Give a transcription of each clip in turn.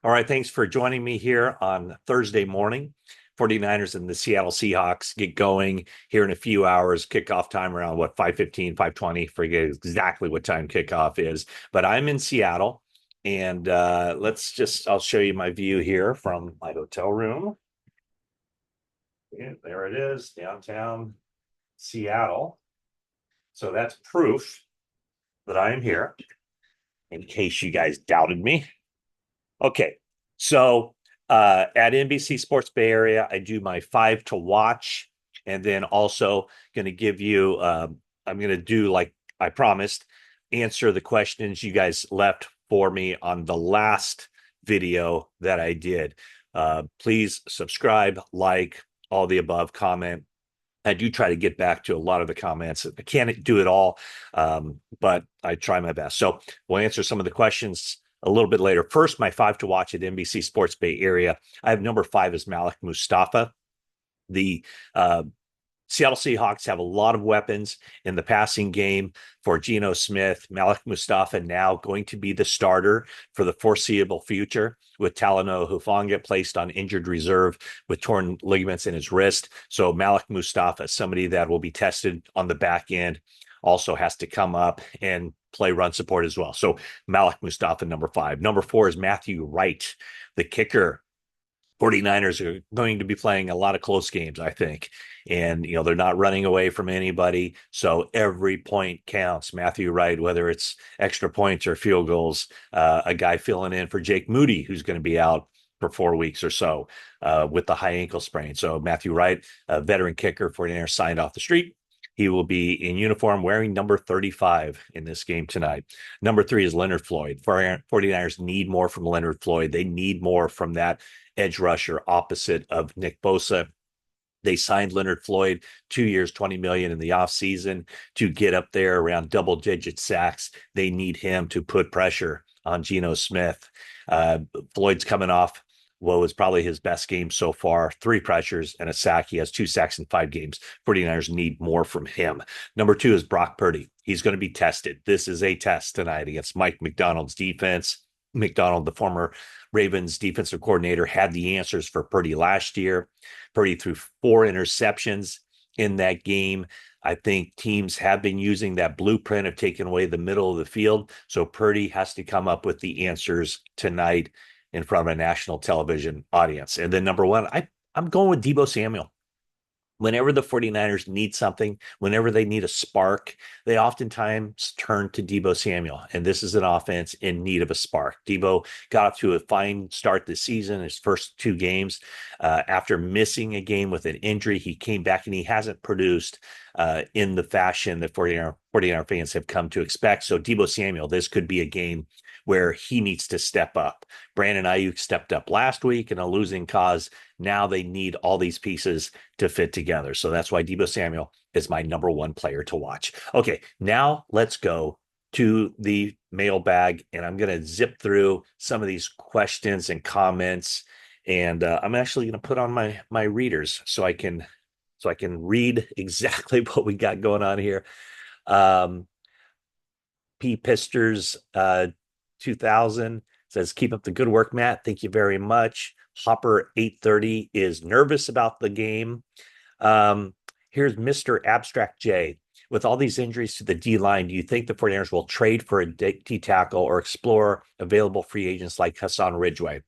All right, thanks for joining me here on Thursday morning. 49ers and the Seattle Seahawks get going here in a few hours. Kickoff time around 5:15, 5:20. Forget exactly what time kickoff is, but I'm in Seattle, and I'll show you my view here from my hotel room. Yeah, there it is, downtown Seattle. So that's proof that I am here, in case you guys doubted me. Okay, so at NBC Sports Bay Area, I do my 5 to watch, and then also going to give you. I'm going to do, like I promised, answer the questions you guys left for me on the last video that I did. Please subscribe, like, all the above, comment. I do try to get back to a lot of the comments. I can't do it all, but I try my best. So we'll answer some of the questions a little bit later. First, my 5 to watch at NBC Sports Bay Area. I have number 5 is Malik Mustapha. The Seattle Seahawks have a lot of weapons in the passing game for Geno Smith. Malik Mustapha now going to be the starter for the foreseeable future, with Talanoa Hufanga placed on injured reserve with torn ligaments in his wrist. So Malik Mustapha, somebody that will be tested on the back end, also has to come up and play run support as well. So Malik Mustapha, number 5. Number 4 is Matthew Wright, the kicker. 49ers are going to be playing a lot of close games, I think. And, they're not running away from anybody. So every point counts. Matthew Wright, whether it's extra points or field goals, a guy filling in for Jake Moody, who's going to be out for 4 weeks or so with the high ankle sprain. So Matthew Wright, a veteran kicker, 49ers signed off the street. He will be in uniform wearing number 35 in this game tonight. Number 3 is Leonard Floyd. 49ers need more from Leonard Floyd. They need more from that edge rusher opposite of Nick Bosa. They signed Leonard Floyd 2 years, $20 million in the offseason to get up there around double-digit sacks. They need him to put pressure on Geno Smith. Floyd's coming off what was probably his best game so far, 3 pressures and a sack. He has 2 sacks in 5 games. 49ers need more from him. Number 2 is Brock Purdy. He's going to be tested. This is a test tonight against Mike McDonald's defense. McDonald, the former Ravens defensive coordinator, had the answers for Purdy last year. Purdy threw 4 interceptions in that game. I think teams have been using that blueprint of taking away the middle of the field. So Purdy has to come up with the answers tonight in front of a national television audience. And then number 1, I'm going with Deebo Samuel. Whenever the 49ers need something, whenever they need a spark, they oftentimes turn to Deebo Samuel. And this is an offense in need of a spark. Deebo got off to a fine start this season, his first 2 games. After missing a game with an injury, he came back and he hasn't produced in the fashion that 49er fans have come to expect. So Deebo Samuel, this could be a game where he needs to step up. Brandon Ayuk stepped up last week in a losing cause. Now they need all these pieces to fit together. So that's why Deebo Samuel is my number 1 player to watch. Okay, now let's go to the mailbag, and I'm going to zip through some of these questions and comments. And I'm actually going to put on my readers so I can read exactly what we got going on here. P. Pisters 2000 says, keep up the good work, Matt. Thank you very much. Hopper 830 is nervous about the game. Here's Mr. Abstract J. With all these injuries to the D-line, do you think the 49ers will trade for a D-tackle or explore available free agents like Hassan Ridgeway?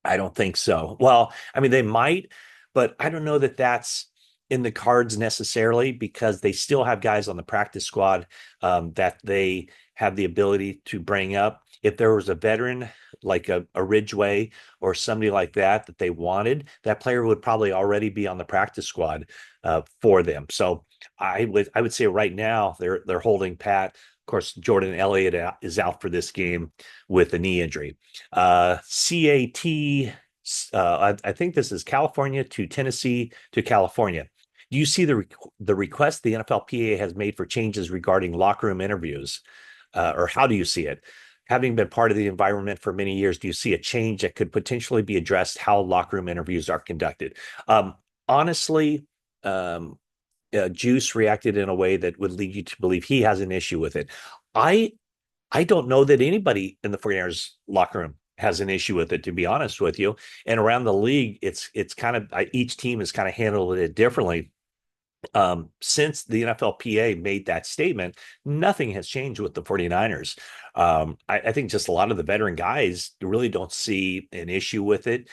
I don't think so. Well, I mean, they might, but I don't know that that's in the cards necessarily, because they still have guys on the practice squad that they have the ability to bring up. If there was a veteran like a Ridgeway or somebody like that they wanted, that player would probably already be on the practice squad for them. So I would say right now they're holding pat. Of course, Jordan Elliott is out for this game with a knee injury. CAT, I think this is California to Tennessee to California. Do you see the request the NFLPA has made for changes regarding locker room interviews? Or how do you see it? Having been part of the environment for many years, do you see a change that could potentially be addressed how locker room interviews are conducted? Honestly, Juice reacted in a way that would lead you to believe he has an issue with it. I don't know that anybody in the 49ers locker room has an issue with it, to be honest with you. And around the league, it's kind of each team has kind of handled it differently. Since the NFLPA made that statement, nothing has changed with the 49ers. I think just a lot of the veteran guys really don't see an issue with it.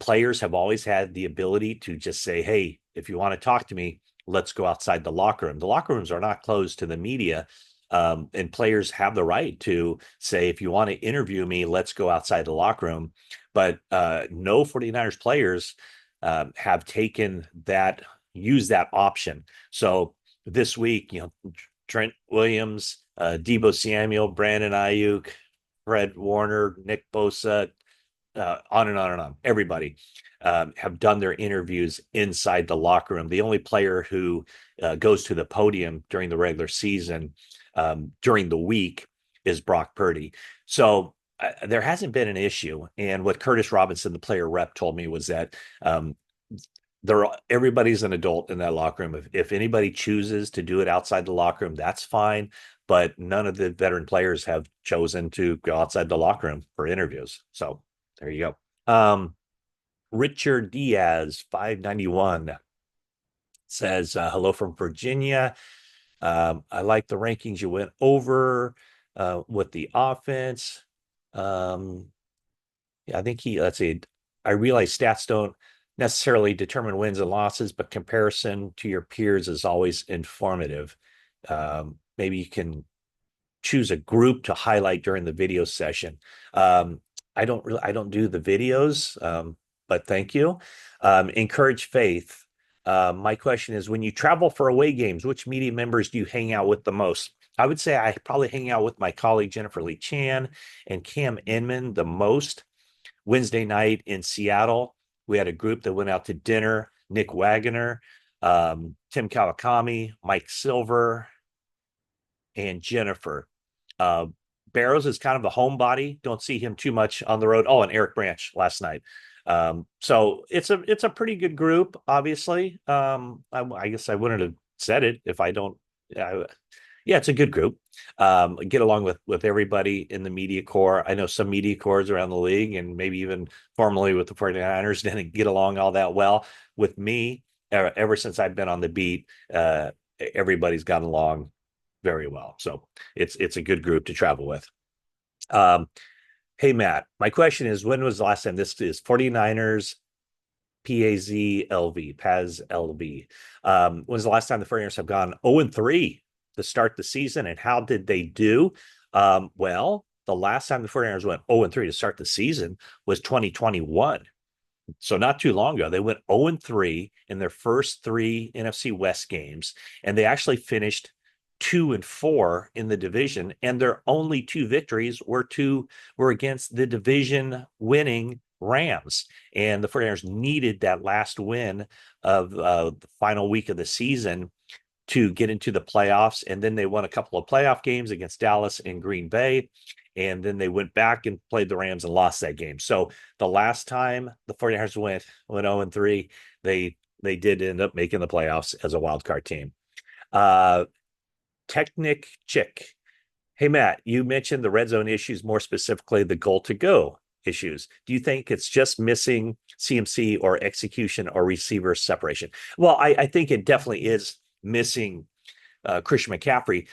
Players have always had the ability to just say, hey, if you want to talk to me, let's go outside the locker room. The locker rooms are not closed to the media. And players have the right to say, if you want to interview me, let's go outside the locker room. But no 49ers players have taken that, use that option. So this week, Trent Williams, Deebo Samuel, Brandon Ayuk, Fred Warner, Nick Bosa, on and on and on. Everybody have done their interviews inside the locker room. The only player who goes to the podium during the regular season during the week is Brock Purdy. So there hasn't been an issue. And what Curtis Robinson, the player rep, told me was that everybody's an adult in that locker room. If anybody chooses to do it outside the locker room, that's fine. But none of the veteran players have chosen to go outside the locker room for interviews. So there you go. Richard Diaz, 591, says, hello from Virginia. I like the rankings you went over with the offense. Yeah, I think let's see. I realize stats don't necessarily determine wins and losses, but comparison to your peers is always informative. Maybe you can choose a group to highlight during the video session. I don't do the videos, but thank you. Encourage faith. My question is, when you travel for away games, which media members do you hang out with the most? I would say I probably hang out with my colleague Jennifer Lee Chan and Cam Inman the most. Wednesday night in Seattle, we had a group that went out to dinner. Nick Wagoner, Tim Kawakami, Mike Silver, and Jennifer. Barrows is kind of a homebody. Don't see him too much on the road. Oh, and Eric Branch last night. So it's a pretty good group, obviously. I guess I wouldn't have said it if I don't. Yeah, it's a good group. Get along with everybody in the media corps. I know some media corps around the league, and maybe even formerly with the 49ers, didn't get along all that well. With me, ever since I've been on the beat, everybody's gotten along very well. So it's a good group to travel with. Hey, Matt, my question is, when was the last time, this is 49ers Paz LV. When was the last time the 49ers have gone 0-3 to start the season, and how did they do? Well, the last time the 49ers went 0-3 to start the season was 2021. So not too long ago, they went 0-3 in their first three NFC West games, and they actually finished 2-4 in the division, and their only two victories were against the division winning Rams. And the 49ers needed that last win of the final week of the season to get into the playoffs. And then they won a couple of playoff games against Dallas and Green Bay. And then they went back and played the Rams and lost that game. So the last time the 49ers went 0-3, they did end up making the playoffs as a wild card team. Technic Chick. Hey, Matt, you mentioned the red zone issues, more specifically the goal to go issues. Do you think it's just missing CMC or execution or receiver separation? Well, I think it definitely is missing Christian McCaffrey.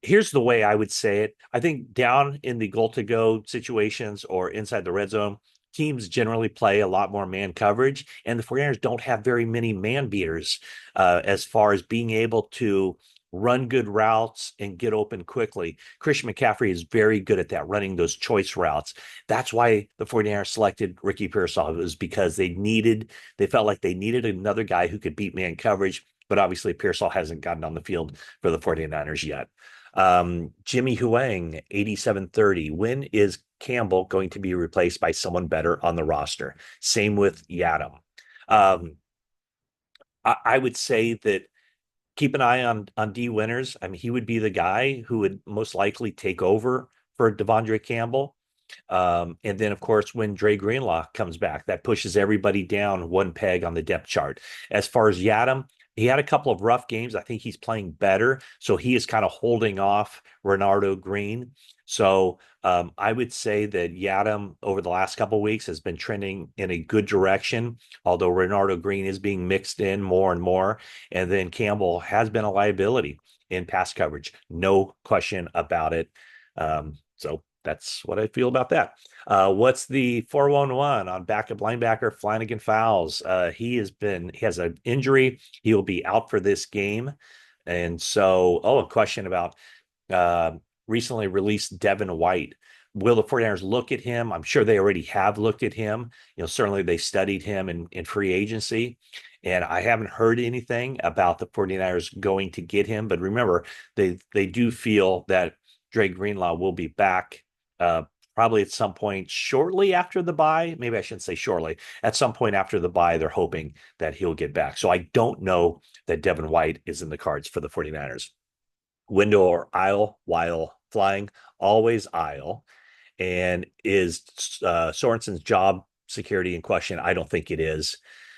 Here's the way I would say it. I think down in the goal to go situations or inside the red zone, teams generally play a lot more man coverage, and the 49ers don't have very many man beaters as far as being able to run good routes and get open quickly. Christian McCaffrey is very good at that, running those choice routes. That's why the 49ers selected Ricky Pearsall. It was because they felt like they needed another guy who could beat man coverage, but obviously Pearsall hasn't gotten on the field for the 49ers yet. Jimmy Huang, 8730. When is Campbell going to be replaced by someone better on the roster? Same with Yadam. I would say that keep an eye on D Winters. I mean, he would be the guy who would most likely take over for Devondre Campbell. And then, of course, when Dre Greenlaw comes back, that pushes everybody down one peg on the depth chart. As far as Yadam, he had a couple of rough games. I think he's playing better. So he is kind of holding off Renardo Green. So I would say that Yadam over the last couple of weeks has been trending in a good direction, although Renardo Green is being mixed in more and more. And then Campbell has been a liability in pass coverage. No question about it. So that's what I feel about that. What's the 411 on backup linebacker Flanagan Fowles? He has an injury. He will be out for this game. And so, a question about uh, recently released Devin White. Will the 49ers look at him? I'm sure they already have looked at him. Certainly they studied him in free agency. And I haven't heard anything about the 49ers going to get him. But remember, they do feel that Dre Greenlaw will be back uh, probably at some point shortly after the bye. Maybe I shouldn't say shortly. At some point after the bye, they're hoping that he'll get back. So I don't know that Devin White is in the cards for the 49ers. Window or aisle while flying, always aisle. And is Sorensen's job security in question? I don't think it is.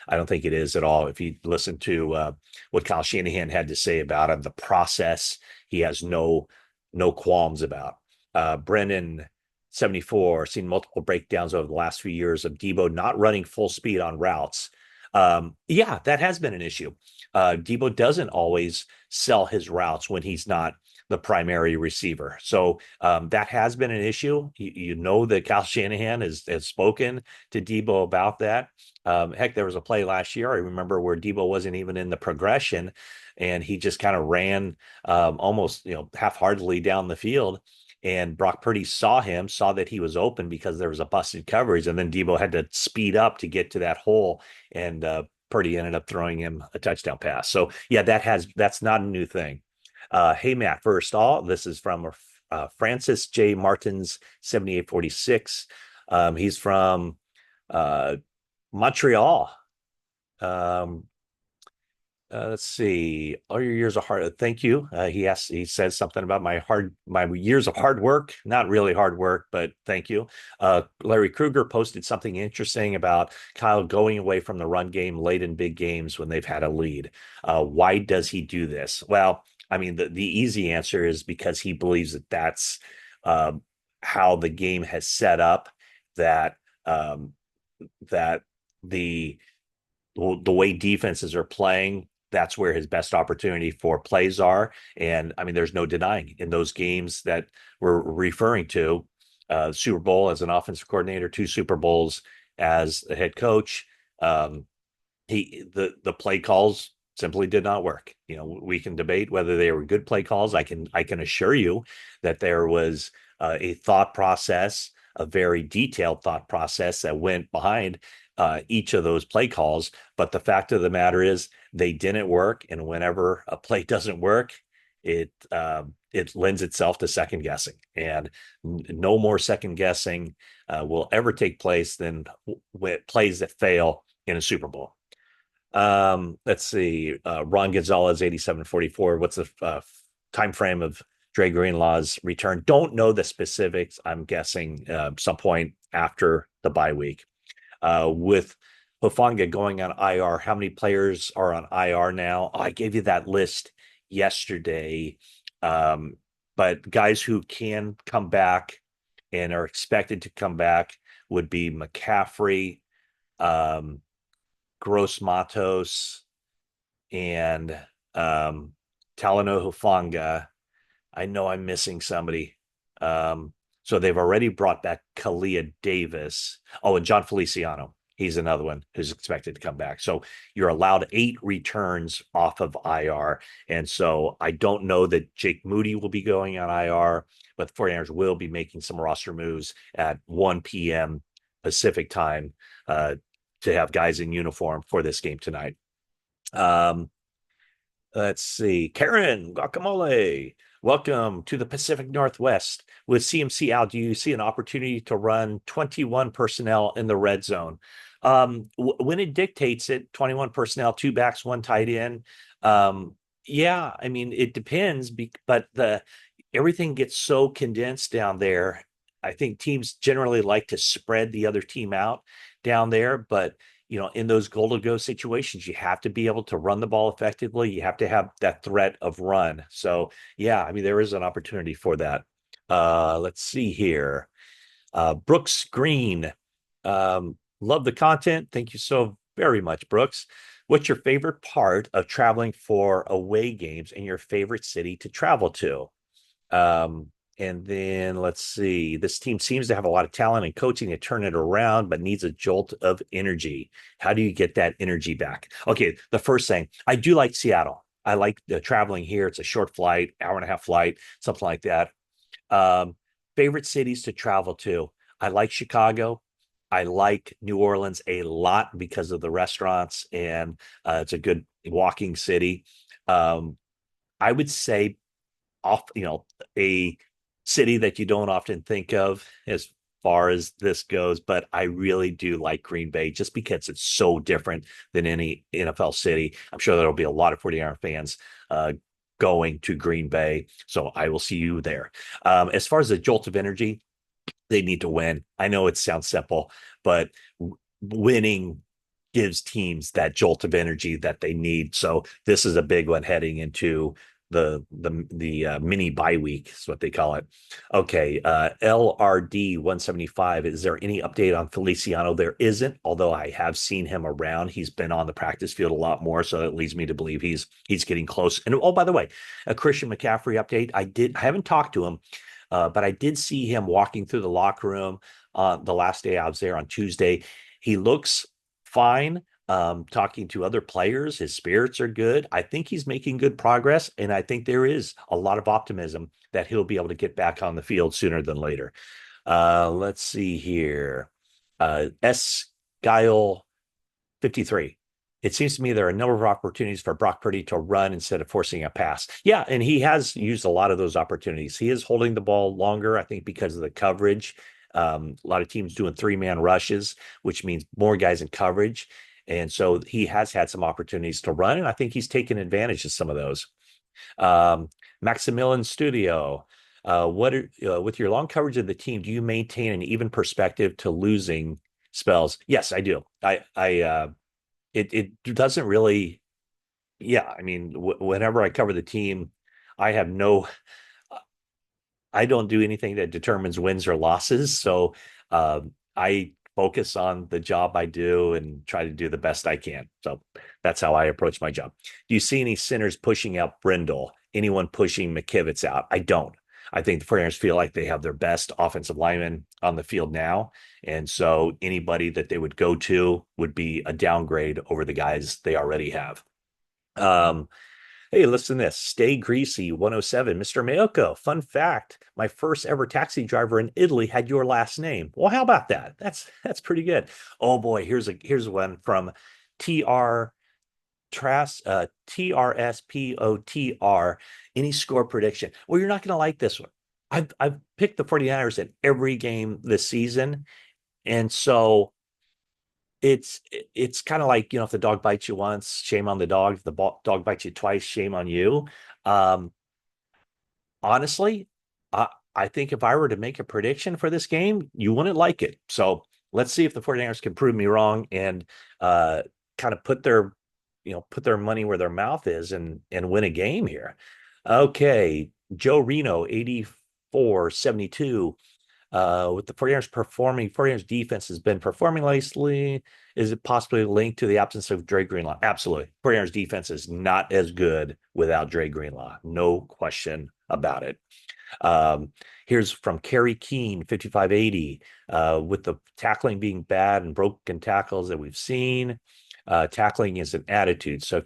I don't think it is at all. If you listen to what Kyle Shanahan had to say about him, the process, he has no qualms about. Brennan 74, seen multiple breakdowns over the last few years of Deebo not running full speed on routes. Yeah, that has been an issue. Deebo doesn't always sell his routes when he's not the primary receiver. So that has been an issue. You know that Kyle Shanahan has spoken to Deebo about that. Heck, there was a play last year, I remember, where Deebo wasn't even in the progression, and he just kind of ran almost half-heartedly down the field. And Brock Purdy saw that he was open because there was a busted coverage, and then Deebo had to speed up to get to that hole, and Purdy ended up throwing him a touchdown pass. So yeah, that's not a new thing. Hey Matt, first all, this is from Francis J. Martins 7846. He's from Montreal. Let's see. All your years of hard. Thank you. He says something about my years of hard work. Not really hard work, but thank you. Larry Kruger posted something interesting about Kyle going away from the run game late in big games when they've had a lead. Why does he do this? Well, I mean, the easy answer is because he believes that that's how the game has set up. That that the way defenses are playing, that's where his best opportunity for plays are. And I mean, there's no denying in those games that we're referring to, Super Bowl as an offensive coordinator, 2 Super Bowls as a head coach. The play calls simply did not work. We can debate whether they were good play calls. I can assure you that there was a thought process, a very detailed thought process that went behind each of those play calls. But the fact of the matter is they didn't work. And whenever a play doesn't work, it lends itself to second guessing, and no more second guessing will ever take place than with plays that fail in a Super Bowl. Let's see. Ron Gonzalez, 8744. What's the time frame of Dre Greenlaw's return? Don't know the specifics. I'm guessing some point after the bye week. With Hufanga going on IR, how many players are on IR now? I gave you that list yesterday. But guys who can come back and are expected to come back would be McCaffrey, Gross Matos, and Talanoa Hufanga. I know I'm missing somebody. So they've already brought back Kalia Davis. Oh, and John Feliciano. He's another one who's expected to come back. So you're allowed 8 returns off of IR. And so I don't know that Jake Moody will be going on IR, but the 49ers will be making some roster moves at 1 p.m. Pacific time to have guys in uniform for this game tonight. Let's see. Karen Guacamole, welcome to the Pacific Northwest. With CMC out, do you see an opportunity to run 21 personnel in the red zone? When it dictates it, 21 personnel, 2 backs, 1 tight end. Yeah, I mean, it depends, but everything gets so condensed down there. I think teams generally like to spread the other team out down there, but in those goal-to-go situations, you have to be able to run the ball effectively. You have to have that threat of run. So, yeah, I mean, there is an opportunity for that. Let's see here. Brooks Green. Love the content. Thank you so very much, Brooks. What's your favorite part of traveling for away games in your favorite city to travel to? Um, and then let's see. This team seems to have a lot of talent and coaching to turn it around, but needs a jolt of energy. How do you get that energy back? Okay, the first thing, I do like Seattle. I like the traveling here. It's a short flight, hour and a half flight, something like that. Um, Favorite cities to travel to. I like Chicago. I like New Orleans a lot because of the restaurants, and it's a good walking city. Um, I would say a city that you don't often think of as far as this goes, but I really do like Green Bay just because it's so different than any NFL city. I'm sure there'll be a lot of 49er fans going to Green Bay. So I will see you there. As far as the jolt of energy, they need to win. I know it sounds simple, but winning gives teams that jolt of energy that they need. So this is a big one heading into the mini bye week is what they call it. Okay, LRD 175. Is there any update on Feliciano? There isn't, although I have seen him around. He's been on the practice field a lot more, so it leads me to believe he's getting close. And oh, by the way, a Christian McCaffrey update. I haven't talked to him, but I did see him walking through the locker room on the last day I was there on Tuesday. He looks fine. Talking to other players, his spirits are good. I think he's making good progress, and I think there is a lot of optimism that he'll be able to get back on the field sooner than later. Let's see here. S. Guile 53. It seems to me there are a number of opportunities for Brock Purdy to run instead of forcing a pass. Yeah, and he has used a lot of those opportunities. He is holding the ball longer, I think, because of the coverage. A lot of teams doing three-man rushes, which means more guys in coverage. And so he has had some opportunities to run, and I think he's taken advantage of some of those. Maximilian Studio, with your long coverage of the team, do you maintain an even perspective to losing spells? Yes, I do. It doesn't really. Yeah, I mean, whenever I cover the team, I have no. I don't do anything that determines wins or losses. So I focus on the job I do and try to do the best I can. So that's how I approach my job. Do you see any sinners pushing out Brindle? Anyone pushing McKivitz out? I don't. I think the 49ers feel like they have their best offensive lineman on the field now. And so anybody that they would go to would be a downgrade over the guys they already have. Um, Hey, listen to this. Stay Greasy 107. Mr. Mayoko, fun fact. My first ever taxi driver in Italy had your last name. Well, how about that? That's pretty good. Oh boy, here's one from TR TRSPOTR. Any score prediction? Well, you're not gonna like this one. I've picked the 49ers in every game this season. And so it's kind of like, if the dog bites you once, shame on the dog. If the dog bites you twice, shame on you. Um, Honestly, I think if I were to make a prediction for this game, you wouldn't like it. So let's see if the 49ers can prove me wrong and kind of put their money where their mouth is and win a game here. Okay, Joe Reno 84-72. With the 49ers defense has been performing lately. Is it possibly linked to the absence of Dre Greenlaw? Absolutely. 49ers defense is not as good without Dre Greenlaw. No question about it. Um, Here's from Kerry Keene, 5580. With the tackling being bad and broken tackles that we've seen, tackling is an attitude. So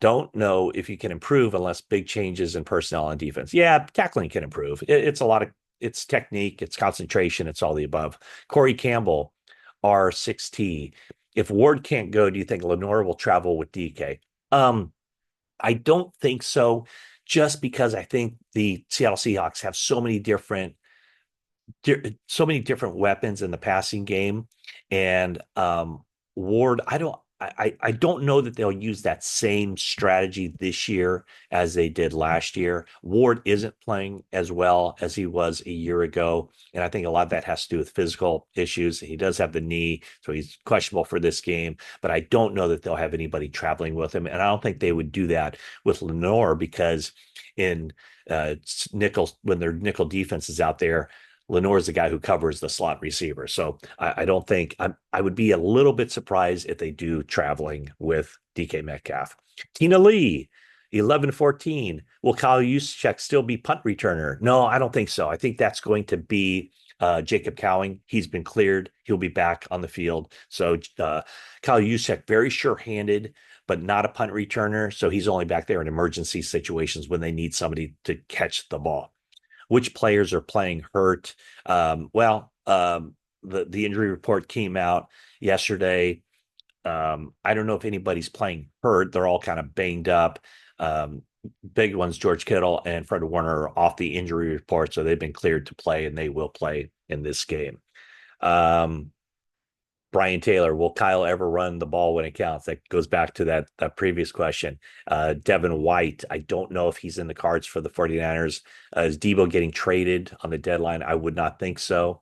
don't know if you can improve unless big changes in personnel on defense. Yeah, tackling can improve. It's technique, it's concentration, it's all the above. Corey Campbell, R6T. If Ward can't go, do you think Lenore will travel with DK? I don't think so, just because I think the Seattle Seahawks have so many different weapons in the passing game, and Ward, I don't know that they'll use that same strategy this year as they did last year. Ward isn't playing as well as he was a year ago. And I think a lot of that has to do with physical issues. He does have the knee, so he's questionable for this game. But I don't know that they'll have anybody traveling with him. And I don't think they would do that with Lenore because in nickel, when their nickel defense is out there, Lenore is the guy who covers the slot receiver. So I don't think I would be a little bit surprised if they do traveling with DK Metcalf. Tina Lee, 11-14. Will Kyle Juszczyk still be punt returner? No, I don't think so. I think that's going to be Jacob Cowing. He's been cleared. He'll be back on the field. So Kyle Juszczyk, very sure-handed, but not a punt returner. So he's only back there in emergency situations when they need somebody to catch the ball. Which players are playing hurt? The injury report came out yesterday. I don't know if anybody's playing hurt. They're all kind of banged up. Big ones, George Kittle and Fred Warner, are off the injury report, so they've been cleared to play, and they will play in this game. Brian Taylor, will Kyle ever run the ball when it counts? That goes back to that previous question. Devin White, I don't know if he's in the cards for the 49ers. Is Deebo getting traded on the deadline? I would not think so.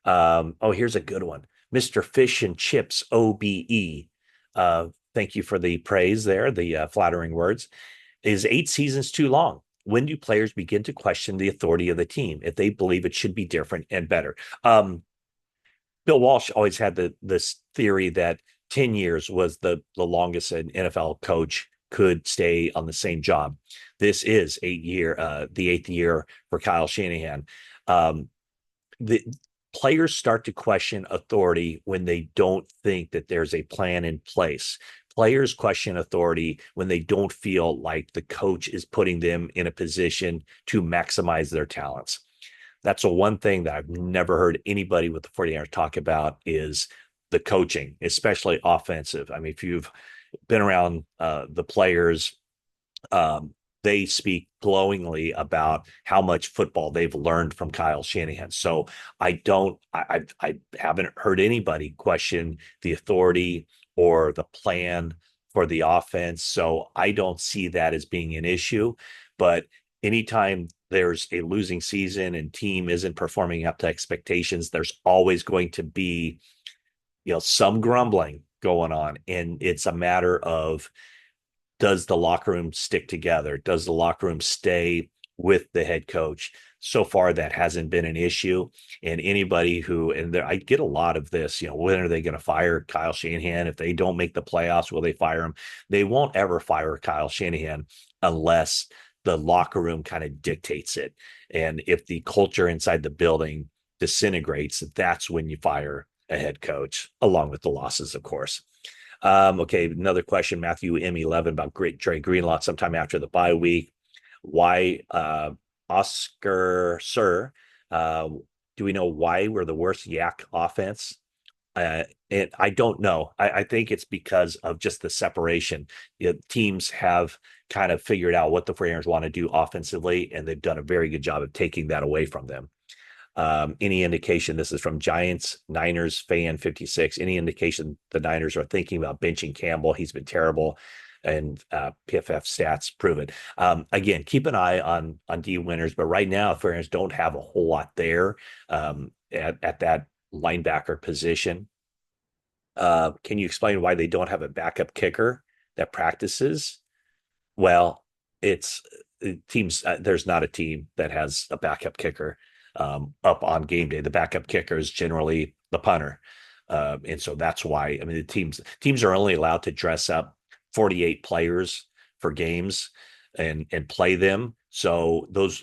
Here's a good one. Mr. Fish and Chips, OBE. Thank you for the praise there, the flattering words. Is 8 seasons too long? When do players begin to question the authority of the team if they believe it should be different and better? Bill Walsh always had this theory that 10 years was the longest an NFL coach could stay on the same job. This is the 8th year for Kyle Shanahan. The players start to question authority when they don't think that there's a plan in place. Players question authority when they don't feel like the coach is putting them in a position to maximize their talents. That's the one thing that I've never heard anybody with the 49ers talk about is the coaching, especially offensive. I mean, if you've been around the players, they speak glowingly about how much football they've learned from Kyle Shanahan. So I haven't heard anybody question the authority or the plan for the offense. So I don't see that as being an issue. But anytime there's a losing season and team isn't performing up to expectations, there's always going to be, some grumbling going on. And it's a matter of, does the locker room stick together? Does the locker room stay with the head coach? So far, that hasn't been an issue. And anybody I get a lot of this, when are they going to fire Kyle Shanahan? If they don't make the playoffs, will they fire him? They won't ever fire Kyle Shanahan unless the locker room kind of dictates it. And if the culture inside the building disintegrates, that's when you fire a head coach, along with the losses, of course. Another question, Matthew M11 about Dre Greenlaw sometime after the bye week. Why, Oscar Sir, do we know why we're the worst yak offense? And I don't know. I think it's because of just the separation. Teams have kind of figured out what the 49ers want to do offensively, and they've done a very good job of taking that away from them. Any indication, this is from Giants Niners fan 56, any indication the Niners are thinking about benching Campbell? He's been terrible, and PFF stats prove it. Again, keep an eye on D Winters, but right now, the 49ers don't have a whole lot there at that linebacker position. Can you explain why they don't have a backup kicker that practices? Well, it's teams. There's not a team that has a backup kicker up on game day. The backup kicker is generally the punter, and so that's why. I mean, the teams are only allowed to dress up 48 players for games and play them. So those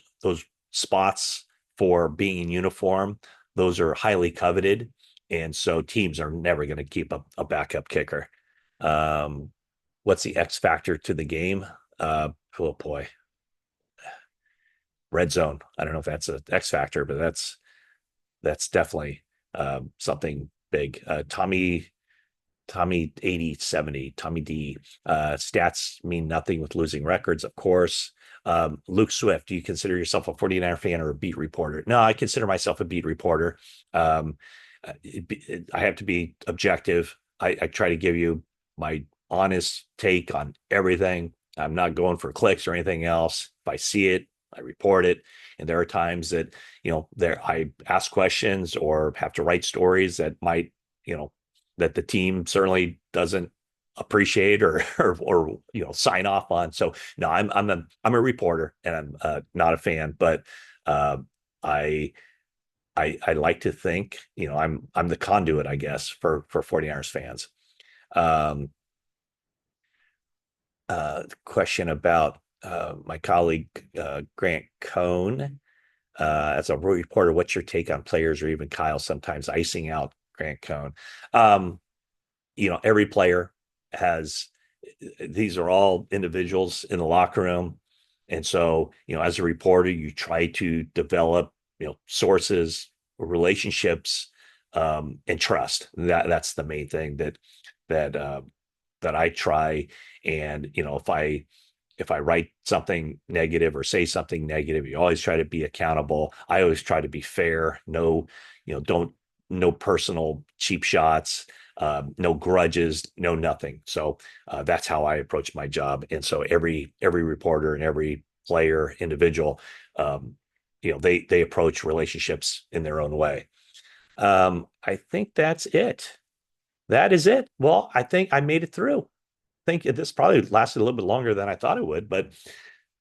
spots for being in uniform, those are highly coveted. And so teams are never going to keep a backup kicker. What's the X factor to the game? Oh boy. Red zone. I don't know if that's an X factor, but that's definitely something big. Tommy 8070, Tommy D. Stats mean nothing with losing records, of course. Luke Swift, do you consider yourself a 49er fan or a beat reporter? No, I consider myself a beat reporter. I have to be objective. I try to give you my honest take on everything. I'm not going for clicks or anything else. If I see it, I report it. And there are times that, there I ask questions or have to write stories that might, that the team certainly doesn't appreciate or sign off on. So no, I'm a reporter and I'm not a fan, but uh, I I like to think, I'm the conduit, I guess, for 49ers fans. Um, Question about my colleague Grant Cohn. As a reporter, what's your take on players or even Kyle sometimes icing out Grant Cohn? Um, every player has, these are all individuals in the locker room. And so, as a reporter, you try to develop, sources, relationships, and trust. That's the main thing that that I try. And, if I write something negative or say something negative, you always try to be accountable. I always try to be fair. No, don't, no personal cheap shots, no grudges, no nothing. So that's how I approach my job. And so every reporter and every player, individual, they approach relationships in their own way. I think that's it. That is it. Well, I think I made it through. I think this probably lasted a little bit longer than I thought it would, but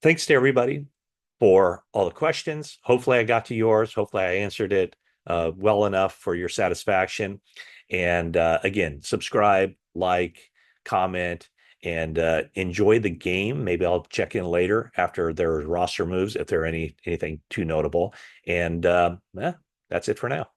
thanks to everybody for all the questions. Hopefully I got to yours. Hopefully I answered it well enough for your satisfaction. And again, subscribe, like, comment, and enjoy the game. Maybe I'll check in later after their roster moves if there are anything too notable. And that's it for now.